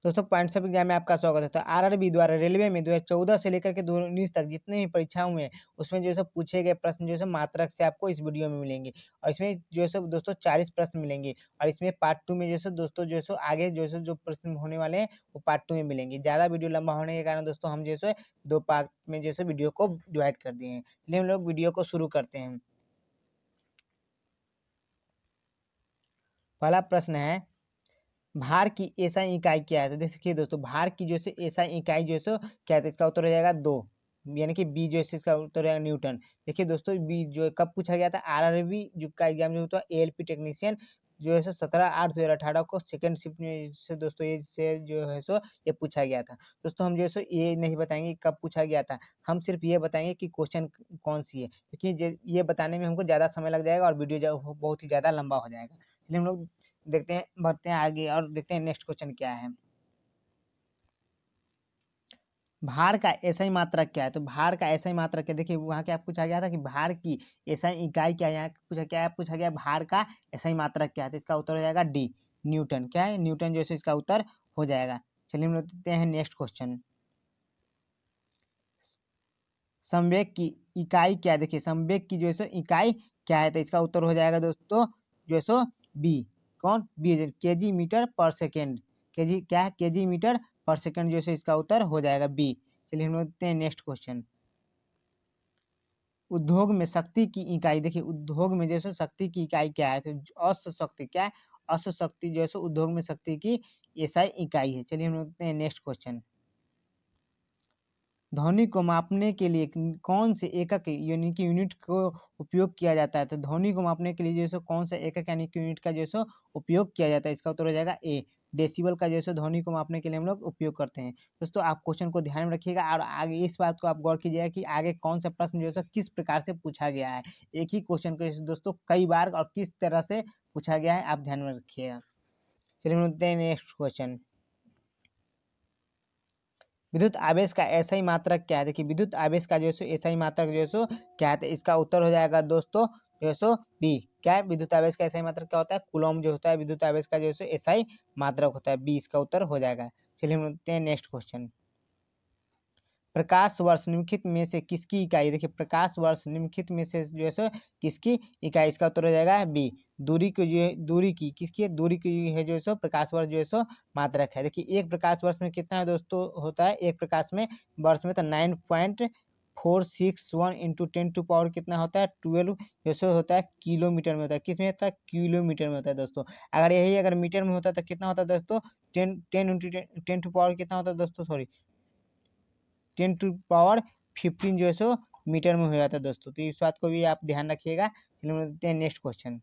दोस्तों points of exam में आपका स्वागत है। तो आरआरबी द्वारा रेलवे में 2014 से लेकर के 2019 तक जितने भी परीक्षाओं में उसमें जो है पूछे गए प्रश्न जो है मात्रक से आपको इस वीडियो में मिलेंगे। और इसमें जो है दोस्तों 40 प्रश्न मिलेंगे और इसमें पार्ट 2 में जो है दोस्तों जो है आगे जो है जो प्रश्न होने वाले हैं वो पार्ट 2 में मिलेंगे। ज़्यादा वीडियो लंबा होने के कारण दोस्तों हम जो है 2 पार्ट में जो है वीडियो को डिवाइड कर दिए हैं। चलिए हम लोग वीडियो को शुरू करते हैं। पहला प्रश्न है, भार की एसआई इकाई क्या है? तो देखिए दोस्तों, भार की जो है एसआई इकाई जो है क्या है? तो इसका उत्तर हो जाएगा 2, यानी कि बी जो है इसका उत्तर हो जाएगा न्यूटन। देखिए दोस्तों, बी जो कब पूछा गया था? आरआरबी जो का एग्जाम जो होता है एएलपी टेक्नीशियन जो है 17/8/2018 को सेकंड शिफ्ट में से दोस्तों ये से जो है ये पूछा गया था। दोस्तों हम जो है ये नहीं बताएंगे कब पूछा गया था, हम सिर्फ ये बताएंगे कि क्वेश्चन कौन सी है, क्योंकि ये बताने में हमको ज़्यादा समय लग जाएगा और वीडियो बहुत ही ज़्यादा लंबा हो जाएगा। इसलिए हम लोग देखते हैं, बढ़ते हैं आगे और देखते हैं नेक्स्ट क्वेश्चन क्या है। भार का एसआई मात्रक क्या है? तो भार का एसआई मात्रक क्या? देखिए वहां क्या पूछा गया था कि भार की एसआई इकाई क्या है, यहाँ पूछा गया भार का एसआई मात्रक क्या है? तो इसका उत्तर हो जाएगा डी, न्यूटन। क्या है? न्यूटन जो है इसका उत्तर हो जाएगा। चलिए हम लोग देखते हैं नेक्स्ट क्वेश्चन। संवेग की इकाई क्या है? देखिए संवेग की जो है इकाई क्या है? तो इसका उत्तर हो जाएगा दोस्तों जो है बी। कौन? बी, केजी मीटर पर सेकेंड। केजी क्या है? केजी मीटर पर सेकेंड जो है इसका उत्तर हो जाएगा बी। चलिए हम लोग देखते हैं नेक्स्ट क्वेश्चन। उद्योग में शक्ति की इकाई, देखिए उद्योग में जैसे शक्ति की इकाई क्या है? तो औसत शक्ति क्या है? औसत शक्ति जो है उद्योग में शक्ति की एसआई इकाई है। चलिए हम लोग देखते हैं नेक्स्ट क्वेश्चन। ध्वनि को मापने के लिए कौन से एकक यानी कि यूनिट को उपयोग किया जाता है? तो ध्वनि को मापने के लिए जो है कौन सा एकक यानी कि यूनिट का जो है उपयोग किया जाता है? इसका उत्तर हो जाएगा ए, डेसिबल का जो है ध्वनि को मापने के लिए हम लोग उपयोग करते हैं। दोस्तों आप क्वेश्चन को ध्यान में रखिएगा और आगे इस बात को आप गौर कीजिएगा कि आगे कौन सा प्रश्न जो है किस प्रकार से पूछा गया है। एक ही क्वेश्चन को दोस्तों कई बार और किस तरह से पूछा गया है, आप ध्यान में रखिएगा। चलिए हम देखते हैं नेक्स्ट क्वेश्चन। विद्युत आवेश का एसआई मात्रक क्या है? देखिए विद्युत आवेश का जो है एसआई मात्रक जो है क्या है? तो इसका उत्तर हो जाएगा दोस्तों जो है बी। क्या है? विद्युत आवेश का एसआई मात्रक क्या होता है? कूलॉम जो होता है विद्युत आवेश का जो है एसआई मात्रक होता है। बी इसका उत्तर हो जाएगा। चलिए हम देखते हैं नेक्स्ट क्वेश्चन। प्रकाश वर्ष निम्नलिखित में से किसकी इकाई? देखिए प्रकाश वर्ष निम्नलिखित में से जो है किसकी इकाई? इसका उत्तर हो जाएगा बी, दूरी की। जो है दूरी की किसकी है? दूरी की है जो है प्रकाश वर्ष जो है मात्रक है। देखिए एक प्रकाश वर्ष में कितना है दोस्तों होता है? एक प्रकाश में वर्ष में तो 9.461 इंटू 10 टू पावर कितना होता है? 12 जो होता है किलोमीटर में होता है। किस में होता है? किलोमीटर में होता है दोस्तों। अगर यही अगर मीटर में होता है तो कितना होता है दोस्तों? 10 कितना होता है दोस्तों? सॉरी 10 टू पावर 15 जो है मीटर में हो जाता है दोस्तों। तो इस बात को भी आप ध्यान रखिएगा। चलिए हम देखते हैं नेक्स्ट क्वेश्चन।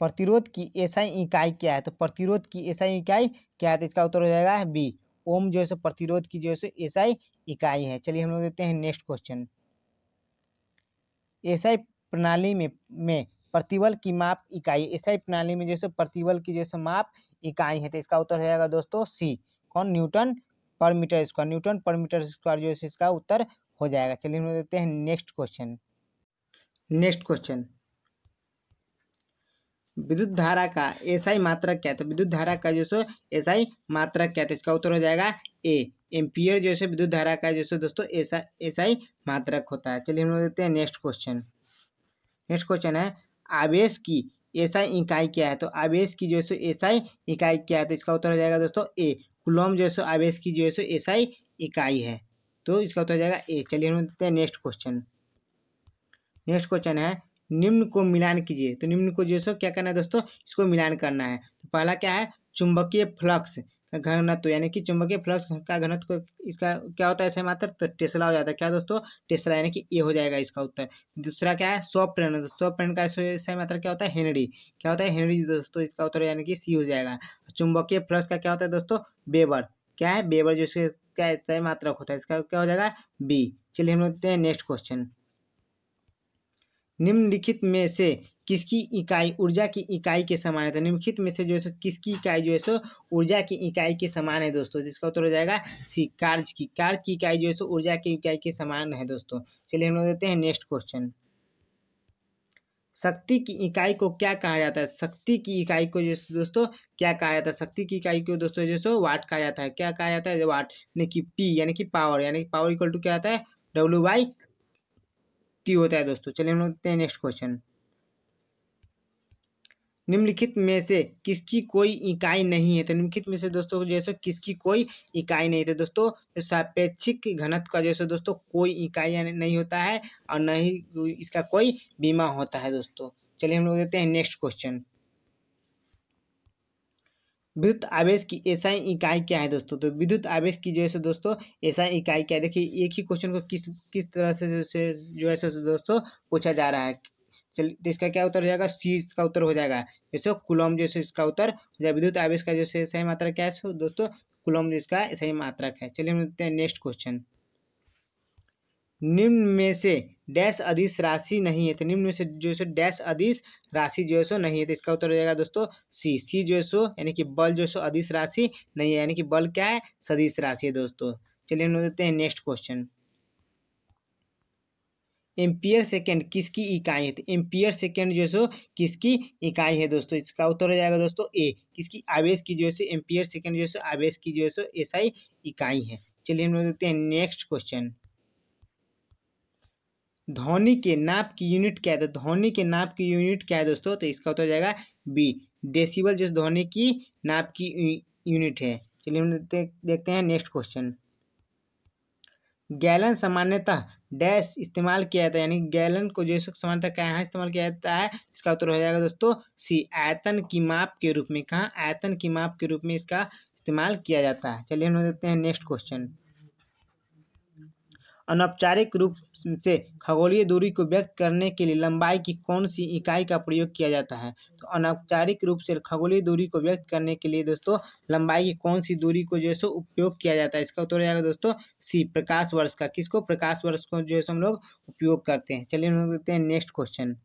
प्रतिरोध की एसआई इकाई क्या है? तो प्रतिरोध की एसआई इकाई क्या है? तो इसका उत्तर हो जाएगा बी, ओम जो है प्रतिरोध की जो है एसआई इकाई है। चलिए हम लोग देखते हैं नेक्स्ट क्वेश्चन। एसआई प्रणाली में प्रतिबल की माप इकाई, एसआई प्रणाली में जैसे प्रतिबल की जैसे माप इकाई है। तो इसका उत्तर हो जाएगा दोस्तों सी, कौन? न्यूटन पर मीटर स्क्वायर। न्यूटन पर मीटर स्क्वायर जो है इसका उत्तर हो जाएगा। चलिए हम देखते हैं नेक्स्ट क्वेश्चन। नेक्स्ट क्वेश्चन, विद्युत धारा का एसआई मात्रक क्या है? तो विद्युत धारा का जो एसआई मात्रक क्या है? तो इसका उत्तर हो जाएगा ए, एम्पियर जो है विद्युत धारा का जो दोस्तों एसआई मात्रक होता है। चलिए हम लोग देखते हैं नेक्स्ट क्वेश्चन। नेक्स्ट क्वेश्चन है, आवेश की एसआई इकाई क्या है? तो आवेश की जो है एसआई इकाई क्या है? तो इसका उत्तर हो जाएगा दोस्तों ए, कूलॉम जो है आवेश की जो है एसआई इकाई है। तो इसका उत्तर हो जाएगा ए। चलिए हम देखते हैं नेक्स्ट क्वेश्चन। नेक्स्ट क्वेश्चन है, निम्न को मिलान कीजिए। तो निम्न को जो है क्या करना है दोस्तों? इसको मिलान करना है। तो पहला क्या है? चुंबकीय फ्लक्स का घनत्व, यानी कि चुंबकीय फ्लक्स का घनत्व इसका क्या होता है? ऐसे मात्र तो टेस्ला हो जाता है। क्या दोस्तों? टेस्ला, यानी कि ये हो जाएगा इसका उत्तर। दूसरा क्या है? सॉफ्ट सॉफ्ट का सही मात्रा क्या होता है? हेनरी। क्या होता है? हेनरी दोस्तों, इसका उत्तर यानी कि सी हो जाएगा। चुंबकीय फ्लक्स का क्या होता है दोस्तों? वेबर। क्या है? वेबर जो क्या सही मात्रक होता है, इसका क्या हो जाएगा? बी। चलिए हम देखते हैं नेक्स्ट क्वेश्चन। निम्नलिखित में से किसकी इकाई ऊर्जा की इकाई के समान है? तो निम्नलिखित में से जो है किसकी इकाई जो है ऊर्जा की इकाई के समान है दोस्तों? जिसका उत्तर हो जाएगा सी, कार्य की इकाई जो है ऊर्जा की इकाई के समान है दोस्तों। चलिए हम लोग देखते हैं नेक्स्ट क्वेश्चन। शक्ति की इकाई को क्या कहा जाता है? शक्ति की इकाई को जो दोस्तों क्या कहा जाता है? शक्ति की इकाई को दोस्तों जो सो वाट कहा जाता है। क्या कहा जाता है? वाट यानी कि पी यानी कि पावर, यानी कि पावर इक्वल टू क्या आता है? W/T होता है दोस्तों। चलिए हम लोग देखते हैं नेक्स्ट क्वेश्चन। निम्नलिखित में से किसकी कोई इकाई नहीं है? तो निम्नलिखित में से दोस्तों जैसे किसकी कोई इकाई नहीं है? तो दोस्तों सापेक्षिक घनत्व का जैसे दोस्तों कोई इकाई यानी नहीं होता है और न ही इसका कोई बीमा होता है दोस्तों। चलिए हम लोग देखते हैं नेक्स्ट क्वेश्चन। विद्युत आवेश की एसआई इकाई क्या है दोस्तों? तो विद्युत आवेश की जो है दोस्तों एसआई इकाई क्या है? देखिए एक ही क्वेश्चन को किस किस तरह से जो है दोस्तों पूछा जा रहा है। चलिए तो इसका क्या उत्तर हो जाएगा? सी इसका उत्तर हो जाएगा। जैसे कूलम्ब जैसे इसका उत्तर हो जाएगा। विद्युत आवेश का जो सही मात्रा क्या है दोस्तों? कूलम्ब इसका सही मात्रक है। चलिए हम देखते हैं नेक्स्ट क्वेश्चन। निम्न में से डैश अदिश राशि नहीं है? तो निम्न में से जो है डैश अदिश राशि जो है सो नहीं है। तो इसका उत्तर हो जाएगा दोस्तों सी। सी जो है सो यानी कि बल जो है सो अदिश राशि नहीं है, यानी कि बल क्या है? सदिश राशि है दोस्तों। चलिए हम लोग देखते हैं नेक्स्ट क्वेश्चन। एम्पियर सेकेंड किसकी इकाई है? तो एम्पियर सेकेंड जो है सो किसकी इकाई है दोस्तों? इसका उत्तर हो जाएगा दोस्तों ए। किसकी? आवेश की जो है एम्पियर सेकेंड जो है आवेश की जो है एसआई इकाई है। चलिए हम लोग देखते हैं नेक्स्ट क्वेश्चन। ध्वनि के नाप की यूनिट क्या है? तो ध्वनि के नाप की यूनिट क्या है दोस्तों? तो इसका उत्तर हो जाएगा बी। डेसिबल जो ध्वनि की नाप की यूनिट है। चलिए हम देखते हैं नेक्स्ट क्वेश्चन। गैलन सामान्यतः डैश इस्तेमाल किया जाता है, यानी गैलन को जो सामान्यतः कहाँ इस्तेमाल किया जाता है? इसका उत्तर हो जाएगा दोस्तों सी। आयतन की माप के रूप में। कहाँ? आयतन की माप के रूप में इसका इस्तेमाल किया जाता है। चलिए हम देखते हैं नेक्स्ट क्वेश्चन। अनौपचारिक रूप से खगोलीय दूरी को व्यक्त करने के लिए लंबाई की कौन सी इकाई का प्रयोग किया जाता है? तो अनौपचारिक रूप से खगोलीय दूरी को व्यक्त करने के लिए दोस्तों लंबाई की कौन सी दूरी को जो है सो उपयोग किया जाता है? इसका उत्तर हो जाएगा दोस्तों सी। प्रकाश वर्ष का। किसको? प्रकाश वर्ष को जो है हम लोग उपयोग करते हैं। चलिए हम लोग देखते हैं नेक्स्ट क्वेश्चन।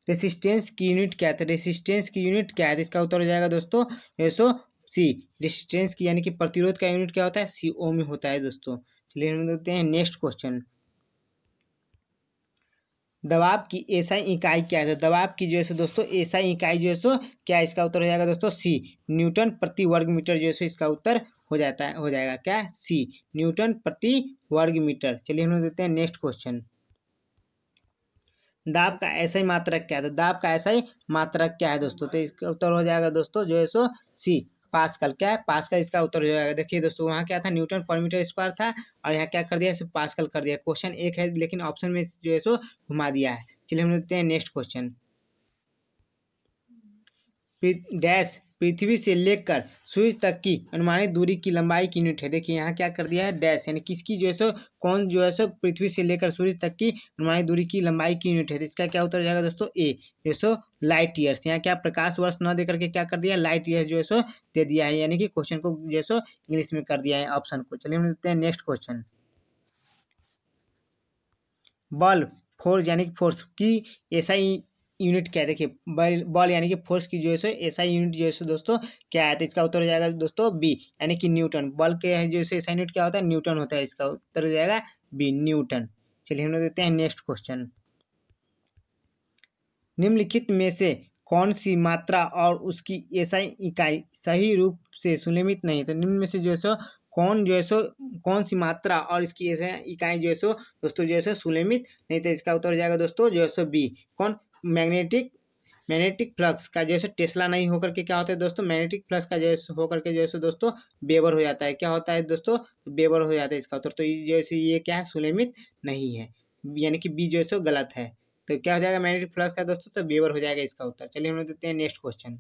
रेसिस्टेंस की यूनिट क्या है? रेसिस्टेंस की यूनिट क्या है? इसका उत्तर हो जाएगा दोस्तों जो सो सी। रेसिस्टेंस की यानी कि प्रतिरोध का यूनिट क्या होता है? सी ओम होता है दोस्तों। चलिए हम देखते हैं नेक्स्ट क्वेश्चन। दबाव की एसआई इकाई क्या है? दबाव की जो है दोस्तों एसआई इकाई जो है सो क्या है? इसका उत्तर हो जाएगा दोस्तों सी। न्यूटन प्रति वर्ग मीटर जो है इसका उत्तर हो जाएगा क्या? सी। न्यूटन प्रति वर्ग मीटर। चलिए हम लोग देखते हैं नेक्स्ट क्वेश्चन। दाब का ऐसा ही मात्रक क्या है? तो दाब का ऐसा ही मात्रक क्या है दोस्तों? तो इसका उत्तर हो जाएगा दोस्तों जो है सो सी। पास्कल। क्या है? पास्कल इसका उत्तर हो जाएगा। देखिए दोस्तों वहाँ क्या था? न्यूटन पर मीटर स्क्वायर था और यहाँ क्या कर दिया? सिर्फ पास्कल कर दिया। क्वेश्चन एक है लेकिन ऑप्शन में जो है सो घुमा दिया है। चलिए हम देखते हैं नेक्स्ट क्वेश्चन। डैश पृथ्वी से लेकर सूर्य तक की अनुमानित दूरी की लंबाई की यूनिट है। देखिए यहाँ क्या कर दिया है? डैश यानी किसकी जो है सो कौन जो है सो पृथ्वी से लेकर सूर्य तक की अनुमानित दूरी की लंबाई की यूनिट है। तो इसका क्या उत्तर जाएगा दोस्तों? ए जो सो लाइट ईयर्स। यहाँ क्या प्रकाश वर्ष न देकर के क्या कर दिया? लाइट ईयर्स जो है सो दे दिया है, यानी कि क्वेश्चन को जो है सो इंग्लिश में कर दिया है ऑप्शन को। चलिए हम देखते हैं नेक्स्ट क्वेश्चन। बल फोर्स यानी कि फोर्स की एसआई यूनिट क्या है? देखिए बल यानी कि फोर्स की जो है एसआई यूनिट जो है दोस्तों क्या है? तो इसका उत्तर हो जाएगा दोस्तों बी यानी कि न्यूटन। बल के जो है एसआई यूनिट क्या होता है? न्यूटन होता है। इसका उत्तर हो जाएगा बी न्यूटन। चलिए हम लोग देखते हैं नेक्स्ट क्वेश्चन। निम्नलिखित में से कौन सी मात्रा और उसकी एसआई इकाई सही रूप से सुनियमित नहीं? तो निम्न में से जो है सो कौन जो है सो कौन सी मात्रा और इसकी एसआई इकाई जो है सो दोस्तों जो है सो सुनियमित नहीं? तो इसका उत्तर हो जाएगा दोस्तों जो है सो बी। कौन? मैग्नेटिक मैग्नेटिक फ्लक्स का जो है टेस्ला नहीं होकर के क्या होता है दोस्तों? मैग्नेटिक फ्लक्स का जो है होकर के जो है दोस्तों वेबर हो जाता है। क्या होता है दोस्तों? वेबर हो जाता है इसका उत्तर। तो जो है ये क्या है? सुनियमित नहीं है, यानी कि बी जो है सो गलत है। तो क्या हो जाएगा? मैग्नेटिक फ्लक्स का दोस्तों तो वेबर हो जाएगा इसका उत्तर। चलिए हम लोग देखते हैं नेक्स्ट क्वेश्चन।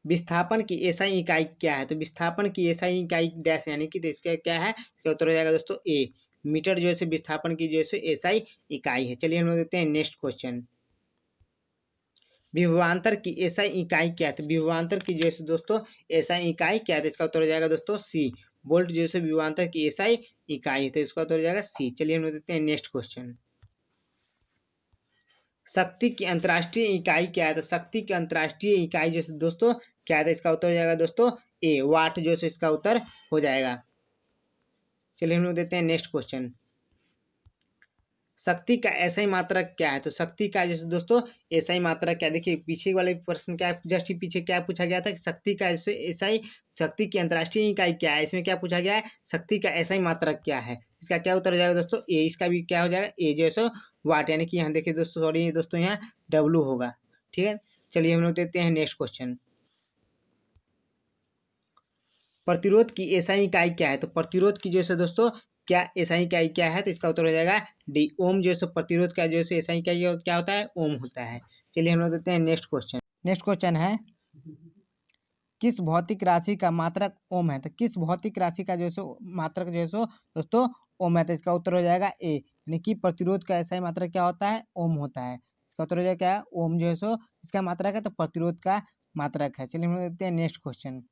विस्थापन की एसआई इकाई क्या है? तो विस्थापन की एसआई इकाई डैश यानी कि इसका क्या है? इसका उत्तर हो जाएगा दोस्तों ए। मीटर जो है विस्थापन की जो है एसआई इकाई है। चलिए हम लोग देखते हैं नेक्स्ट क्वेश्चन। विभवांतर की एसआई इकाई क्या है? तो विभवांतर की जो है दोस्तों एसआई इकाई क्या है? तो इसका उत्तर हो जाएगा दोस्तों सी। वोल्ट जो है विभवांतर की एसआई इकाई है। तो इसका उत्तर हो जाएगा सी। चलिए हम लोग देखते हैं नेक्स्ट क्वेश्चन। शक्ति की अंतर्राष्ट्रीय इकाई क्या है? तो शक्ति की अंतर्राष्ट्रीय इकाई जो दोस्तों क्या है? तो इसका उत्तर हो जाएगा दोस्तों ए। वाट जो है इसका उत्तर हो जाएगा। चलिए हम लोग देते हैं नेक्स्ट क्वेश्चन। शक्ति का एसआई मात्रक क्या है? तो शक्ति का जैसे दोस्तों एसआई मात्रक क्या, देखिए पीछे वाले प्रश्न क्या, जस्ट पीछे क्या पूछा गया था कि शक्ति का एसआई, शक्ति की अंतर्राष्ट्रीय इकाई क्या है, इसमें क्या पूछा गया है, शक्ति का एसआई मात्रक क्या है। इसका क्या उत्तर हो जाएगा दोस्तों ए, इसका भी क्या हो जाएगा ए जो है सो वाट, यानी कि यहाँ देखिए दोस्तों, सॉरी दोस्तों यहाँ डब्लू होगा। ठीक है, चलिए हम लोग देखते हैं नेक्स्ट क्वेश्चन। प्रतिरोध की एसआई इकाई क्या है? तो प्रतिरोध की जो है दोस्तों क्या एसआई इकाई क्या है? तो इसका उत्तर हो जाएगा डी, ओम। जो है प्रतिरोध का जो है एसआई इकाई क्या होता है? ओम होता है। चलिए हम लोग देखते हैं नेक्स्ट क्वेश्चन। नेक्स्ट क्वेश्चन है किस भौतिक राशि का मात्रक ओम है? तो किस भौतिक राशि का जो है मात्रक जो है दोस्तों ओम है? तो इसका उत्तर हो जाएगा ए, यानी कि प्रतिरोध का एसआई मात्रक क्या होता है? ओम होता है। इसका उत्तर हो जाएगा क्या? ओम जो है इसका मात्रक है, तो प्रतिरोध का मात्रक है। चलिए हम लोग देखते हैं नेक्स्ट क्वेश्चन।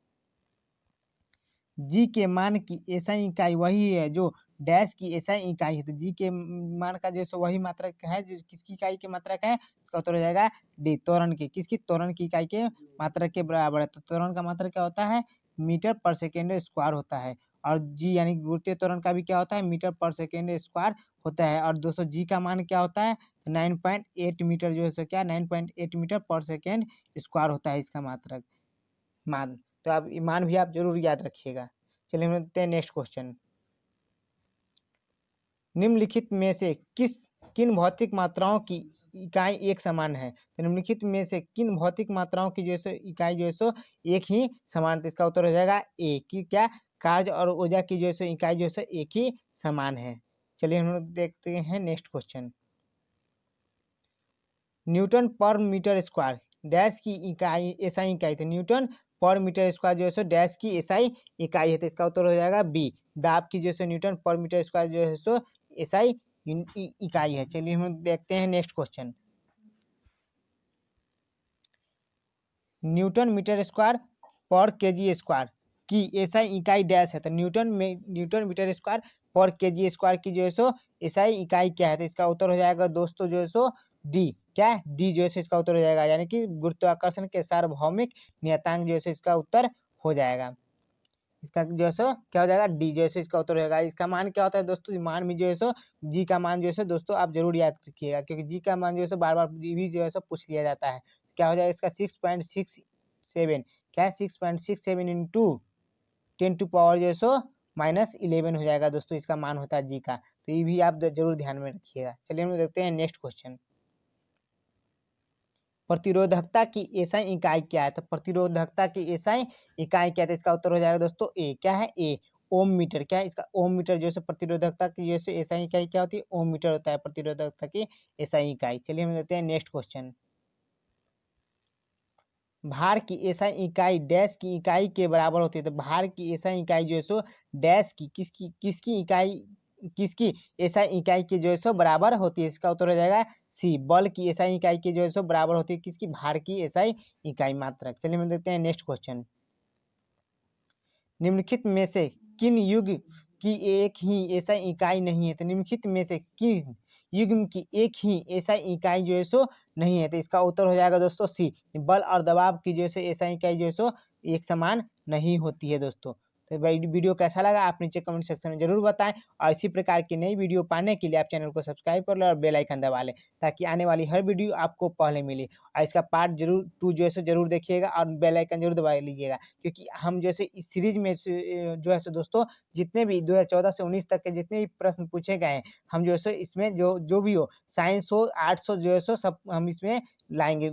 जी के मान की एसआई इकाई वही है जो डैश की एसआई इकाई है। तो जी के मान का जो वही मात्रक है जो किसकी इकाई के मात्रक है? इसका उत्तर हो जाएगा डी, त्वरण की। किसकी? त्वरण की इकाई के मात्रक के बराबर है। तो त्वरण का मात्रक क्या होता है? मीटर पर सेकेंड स्क्वायर होता है। और जी यानी गुरुत्वीय त्वरण का भी क्या होता है? मीटर पर सेकेंड स्क्वायर होता है। और दोस्तों जी का मान क्या होता है? तो 9.8 मीटर जो है क्या 9.8 मीटर पर सेकेंड स्क्वायर होता है इसका मात्रक मान। तो आप मान भी आप जरूर याद रखिएगा। चलिए हम देखते हैं नेक्स्ट क्वेश्चन। निम्नलिखित में से किन भौतिक मात्राओं की इकाई एक समान है? तो निम्नलिखित में से किन भौतिक मात्राओं की जो है इकाई जो है एक ही समान? तो इसका उत्तर हो जाएगा ए, की क्या कार्य और ऊर्जा की जो है इकाई जो है एक ही समान है। चलिए हम लोग देखते हैं नेक्स्ट क्वेश्चन। न्यूटन पर मीटर स्क्वायर डैश की इकाई एसआई इकाई। तो न्यूटन पर मीटर स्क्वायर जो है डैश की एसआई इकाई है। तो इसका उत्तर हो जाएगा बी, दाब की जो है न्यूटन पर मीटर स्क्वायर जो है एसआई इकाई है। चलिए हम देखते हैं next question. Newton metre square पर केजी स्क्वायर की एसआई इकाई डैश है। तो न्यूटन मीटर स्क्वायर पर केजी स्क्वायर की जो है एसआई इकाई क्या है? तो इसका उत्तर हो जाएगा दोस्तों जो है डी, क्या डी जो है इसका उत्तर हो जाएगा, यानी कि गुरुत्वाकर्षण के सार्वभौमिक नियतांक जो है इसका उत्तर हो जाएगा। इसका जो है क्या हो जाएगा? डी जो है इसका उत्तर हो जाएगा। इसका मान क्या होता है दोस्तों? मान में जो है जी का मान जो है दोस्तों आप जरूर याद रखिएगा, क्योंकि जी का मान जो है बार बार भी जो है पूछ लिया जाता है। क्या हो जाएगा इसका? 6.67, क्या है 6.67 इंटू 10 टू पावर जो है -11 हो जाएगा दोस्तों, इसका मान होता है जी का। तो ये भी आप जरूर ध्यान में रखिएगा। चलिए हम देखते हैं नेक्स्ट क्वेश्चन। प्रतिरोधकता की एसआई इकाई क्या है? तो प्रतिरोधकता की एसआई इकाई क्या है? तो इसका उत्तर हो जाएगा दोस्तों ए, क्या है ए, ओम मीटर। क्या है इसका? ओम मीटर जो है प्रतिरोधकता की जो है एसआई इकाई क्या होती है? ओम मीटर होता है प्रतिरोधकता की एसआई इकाई। चलिए हम देखते हैं नेक्स्ट क्वेश्चन। भार की एसआई इकाई डैश की इकाई के बराबर होती है। तो भार की एसआई इकाई जो है डैश की किसकी इकाई, किसकी एसआई इकाई की जो है बराबर होती है? इसका उत्तर हो जाएगा सी, बल की एसआई इकाई की जो है बराबर होती है किसकी? भार की एसआई इकाई मात्रक। चलिए हम देखते हैं नेक्स्ट क्वेश्चन। निम्नलिखित में से किन युग की एक ही एसआई इकाई नहीं है? तो निम्नलिखित में से किन युग्म की एक ही एसआई इकाई जो है नहीं है? तो इसका उत्तर हो जाएगा दोस्तों सी, बल और दबाव की जो है एसआई इकाई जो है एक समान नहीं होती है दोस्तों। तो भाई वीडियो कैसा लगा आप नीचे कमेंट सेक्शन में जरूर बताएं, और इसी प्रकार की नई वीडियो पाने के लिए आप चैनल को सब्सक्राइब कर लें और बेल आइकन दबा लें, ताकि आने वाली हर वीडियो आपको पहले मिले। और इसका पार्ट जरूर 2 जो है जरूर देखिएगा और बेल आइकन जरूर दबा लीजिएगा, क्योंकि हम जैसे इस सीरीज में जो है दोस्तों जितने भी 2014 से 19 तक के जितने भी प्रश्न पूछे गए हैं, हम जो है इसमें जो भी हो, साइंस हो, आर्ट्स हो, जो है सब हम इसमें लाएंगे।